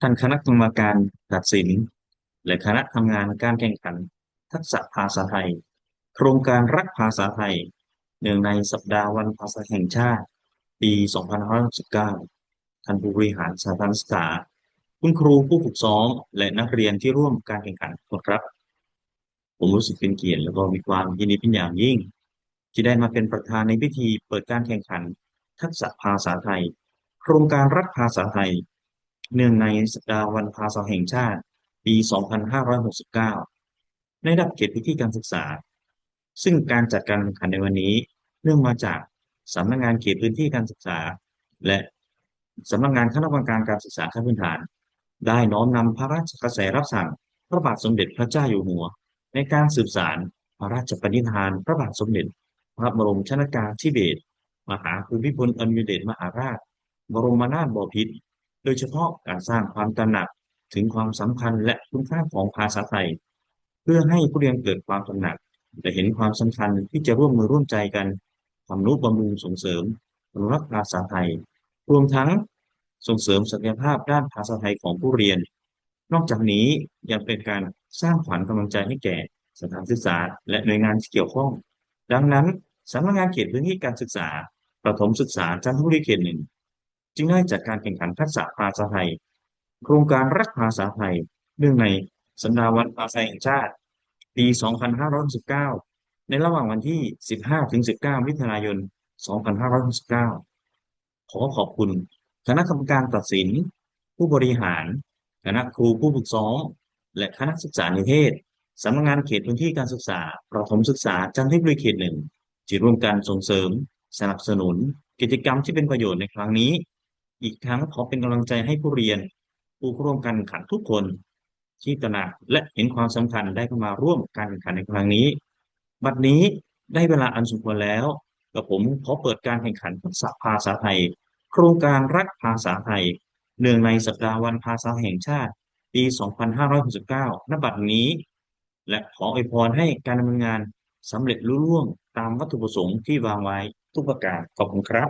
ท่านคณะกรรมการตัดสินและคณะทำงานการแข่งขันทักษะภาษาไทยโครงการรักภาษาไทยเนื่องในสัปดาห์วันภาษาแห่งชาติปี2569ท่านผู้บริหารสถานศึกษาคุณครูผู้ฝึกซ้อมและนักเรียนที่ร่วมการแข่งขันทุกคนครับผมรู้สึกเป็นเกียรติและก็มีความยินดีเป็นอย่างยิ่งที่ได้มาเป็นประธานในพิธีเปิดการแข่งขันทักษะภาษาไทยโครงการรักภาษาไทย เนื่องในสัปดาห์วันภาษาแห่งชาติปี 2569ในระดับเขตพื้นที่การศึกษา ซึ่งการจัดการแข่งขันในวันนี้เนื่องมาจากสำนักงานเขตพื้นที่การศึกษาและสำนักงานคณะกรรมการการศึกษาขั้นพื้นฐานได้น้อมนำพระราชกระแสรับสั่งพระบาทสมเด็จพระเจ้าอยู่หัวในการสืบสานพระราชปณิธานพระบาทสมเด็จพระบรมชนกาธิเบศรมหาภูมิพลอดุลยเดชมหาราชบรมนาถบพิตร โดยเฉพาะการสร้างความตระหนักถึงความสำคัญและคุณค่าของภาษาไทยเพื่อให้ผู้เรียนเกิดความตระหนักและเห็นความสำคัญที่จะร่วมมือร่วมใจกันทำนุบำรุงส่งเสริมอนุรักษ์ภาษาไทยรวมทั้งส่งเสริมศักยภาพด้านภาษาไทยของผู้เรียนนอกจากนี้ยังเป็นการสร้างขวัญกำลังใจให้แก่สถานศึกษาและหน่วยงานที่เกี่ยวข้องดังนั้นสำนักงานเขตพื้นที่การศึกษาประถมศึกษาจันทบุรีเขตหนึ่ง จึงได้จัดการแข่งขันทักษะภาษาไทยโครงการรักภาษาไทยเนื่องในสัปดาห์วันภาษาแห่งชาติปี 2569ในระหว่างวันที่ 15-19 มิถุนายน 2569ขอขอบคุณคณะกรรมการตัดสินผู้บริหารคณะครูผู้ฝึกซ้อมและคณะศึกษานิเทศสำนักงานเขตพื้นที่การศึกษาประถมศึกษาจันทบุรีเขตหนึ่งที่ร่วมกันส่งเสริมสนับสนุนกิจกรรมที่เป็นประโยชน์ในครั้งนี้ อีกทั้งขอเป็นกำลังใจให้ผู้เรียนผู้ร่วมการแข่งขันทุกคนที่ตระหนักและเห็นความสำคัญได้เข้ามาร่วมการแข่งขันในครั้งนี้บัดนี้ได้เวลาอันสมควรแล้วกับผมขอเปิดการแข่งขันทักษะภาษาไทยโครงการรักภาษาไทยเนื่องในสัปดาห์วันภาษาแห่งชาติปี2569ณบัดนี้และขออวยพรให้การดำเนินงานสำเร็จลุล่วงตามวัตถุประสงค์ที่วางไว้ทุกประการขอบคุณครับ